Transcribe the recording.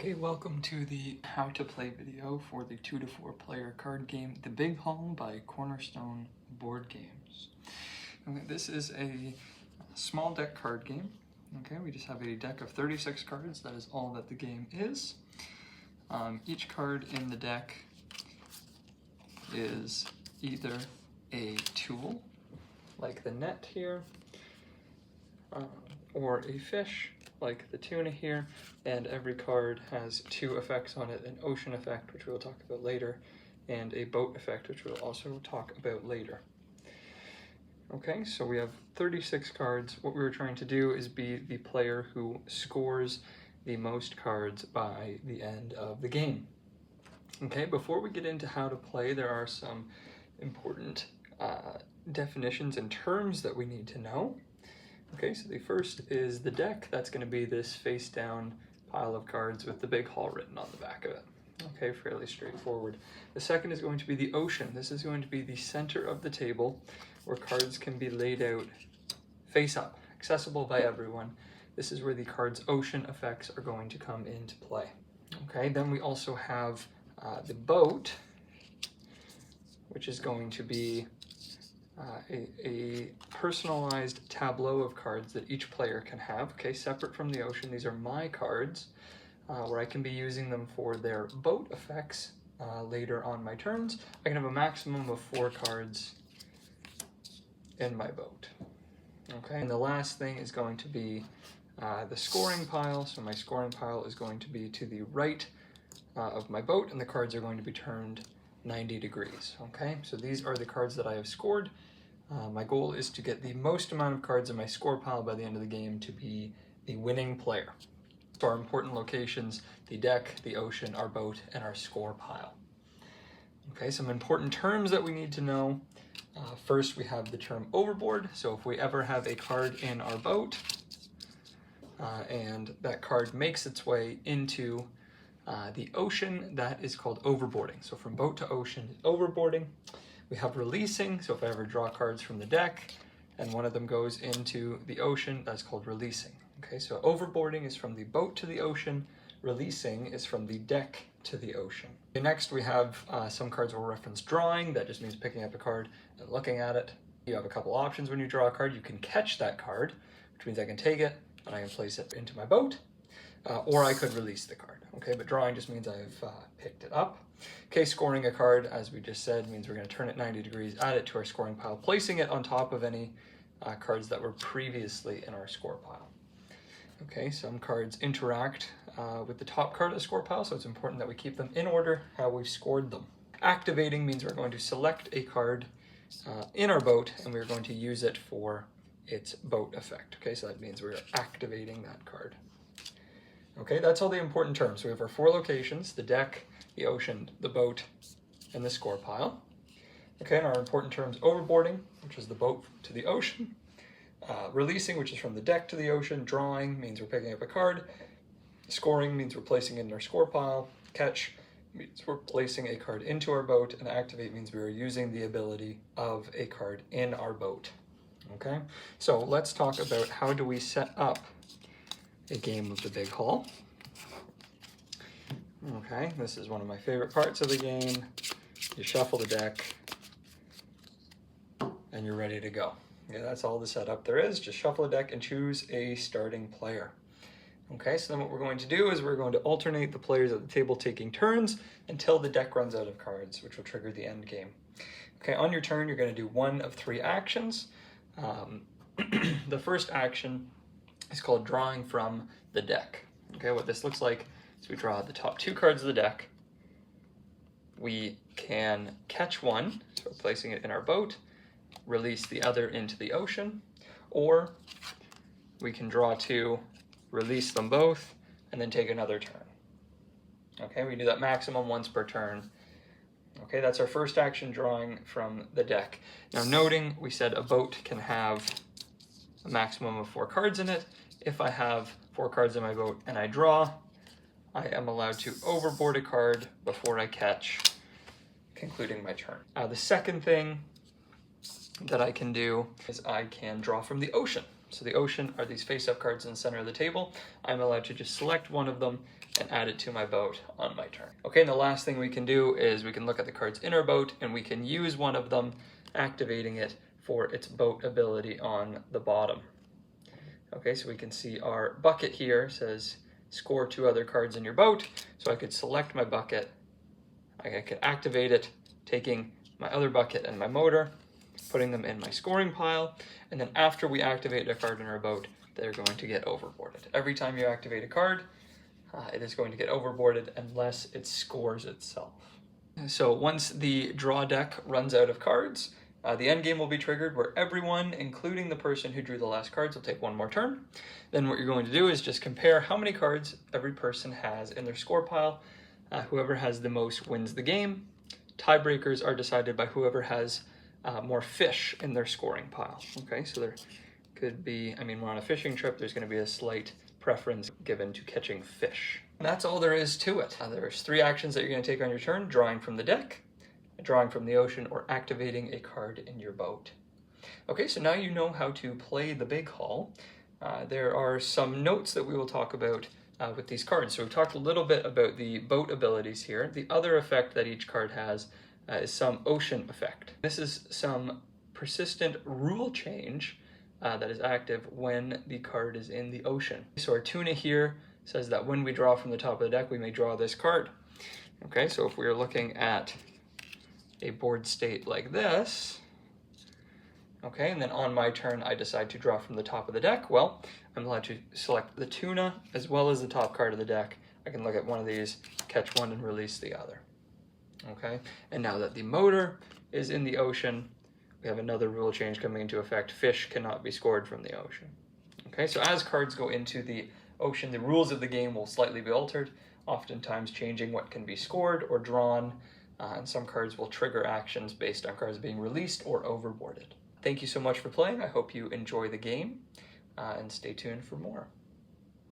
Okay, welcome to the how to play video for the 2 to 4 player card game, The Big Haul by Cornerstone Board Games. Okay, this is a small deck card game. Okay, we just have a deck of 36 cards. That is all that the game is. Each card in the deck is either a tool, like the net here, or a fish, like the tuna here, and every card has two effects on it, an ocean effect, which we'll talk about later, and a boat effect, which we'll also talk about later. Okay, so we have 36 cards. What we were trying to do is be the player who scores the most cards by the end of the game. Okay, before we get into how to play, there are some important definitions and terms that we need to know. Okay, so the first is the deck. That's going to be this face down pile of cards with the big haul written on the back of it. Okay, fairly straightforward. The second is going to be the ocean. This is going to be the center of the table where cards can be laid out face up, accessible by everyone. This is where the card's ocean effects are going to come into play. Okay, then we also have the boat, which is going to be a personalized tableau of cards that each player can have, okay, separate from the ocean. These are my cards, where I can be using them for their boat effects later on my turns. I can have a maximum of 4 cards in my boat. Okay, and the last thing is going to be the scoring pile. So my scoring pile is going to be to the right of my boat, and the cards are going to be turned 90 degrees. Okay, so these are the cards that I have scored. My goal is to get the most amount of cards in my score pile by the end of the game to be the winning player. So our important locations: the deck, the ocean, our boat, and our score pile. Okay, some important terms that we need to know. First, we have the term overboard. So if we ever have a card in our boat and that card makes its way into the ocean, that is called overboarding. So from boat to ocean is overboarding. We have releasing. So if I ever draw cards from the deck and one of them goes into the ocean, that's called releasing. Okay, so overboarding is from the boat to the ocean. Releasing is from the deck to the ocean. Okay, next we have some cards will reference drawing. That just means picking up a card and looking at it. You have a couple options when you draw a card. You can catch that card, which means I can take it and I can place it into my boat, or I could release the card. Okay, but drawing just means I've picked it up. Okay, scoring a card, as we just said, means we're going to turn it 90 degrees, add it to our scoring pile, placing it on top of any cards that were previously in our score pile. Okay, some cards interact with the top card of the score pile, so it's important that we keep them in order how we've scored them. Activating means we're going to select a card in our boat and we're going to use it for its boat effect. Okay, so that means we're activating that card. Okay, that's all the important terms. We have our 4 locations: the deck, the ocean, the boat, and the score pile. Okay, and our important terms: overboarding, which is the boat to the ocean; releasing, which is from the deck to the ocean; drawing means we're picking up a card; scoring means we're placing it in our score pile; catch means we're placing a card into our boat; and activate means we are using the ability of a card in our boat. Okay, so let's talk about how do we set up a game of the big haul. Okay, this is one of my favorite parts of the game. You shuffle the deck and you're ready to go. Yeah, that's all the setup there is. Just shuffle the deck and choose a starting player. Okay, so then what we're going to do is we're going to alternate the players at the table taking turns until the deck runs out of cards, which will trigger the end game. Okay, on your turn, you're going to do one of 3 actions. The first action is called drawing from the deck. Okay, what this looks like is we draw the top 2 cards of the deck. We can catch one, so we're placing it in our boat, release the other into the ocean, or we can draw 2, release them both, and then take another turn. Okay, we do that maximum once per turn. Okay, that's our first action, drawing from the deck. Now noting, we said a boat can have a maximum of 4 cards in it. If I have 4 cards in my boat and I draw, I am allowed to overboard a card before I catch, concluding my turn. The second thing that I can do is I can draw from the ocean. So the ocean are these face-up cards in the center of the table. I'm allowed to just select one of them and add it to my boat on my turn. Okay, and the last thing we can do is we can look at the cards in our boat and we can use one of them, activating it for its boat ability on the bottom. Okay, so we can see our bucket here says score 2 other cards in your boat. So I could select my bucket, I could activate it, taking my other bucket and my motor, putting them in my scoring pile, and then after we activate a card in our boat, they're going to get overboarded. Every time you activate a card, it is going to get overboarded unless it scores itself. So once the draw deck runs out of cards, the end game will be triggered where everyone, including the person who drew the last cards, will take one more turn. Then what you're going to do is just compare how many cards every person has in their score pile. Whoever has the most wins the game. Tiebreakers are decided by whoever has more fish in their scoring pile. Okay, so there could be, I mean, we're on a fishing trip, there's going to be a slight preference given to catching fish. And that's all there is to it. There's 3 actions that you're going to take on your turn: drawing from the deck, drawing from the ocean, or activating a card in your boat. Okay, so now you know how to play the big haul. There are some notes that we will talk about with these cards. So we've talked a little bit about the boat abilities here. The other effect that each card has is some ocean effect. This is some persistent rule change that is active when the card is in the ocean. So our tuna here says that when we draw from the top of the deck, we may draw this card. Okay, so if we are looking at a board state like this, okay, and then on my turn I decide to draw from the top of the deck, well, I'm allowed to select the tuna as well as the top card of the deck. I can look at one of these, catch one, and release the other. Okay, and now that the motor is in the ocean, we have another rule change coming into effect. Fish cannot be scored from the ocean. Okay, so as cards go into the ocean, the rules of the game will slightly be altered, oftentimes changing what can be scored or drawn, and some cards will trigger actions based on cards being released or overboarded. Thank you so much for playing. I hope you enjoy the game, and stay tuned for more.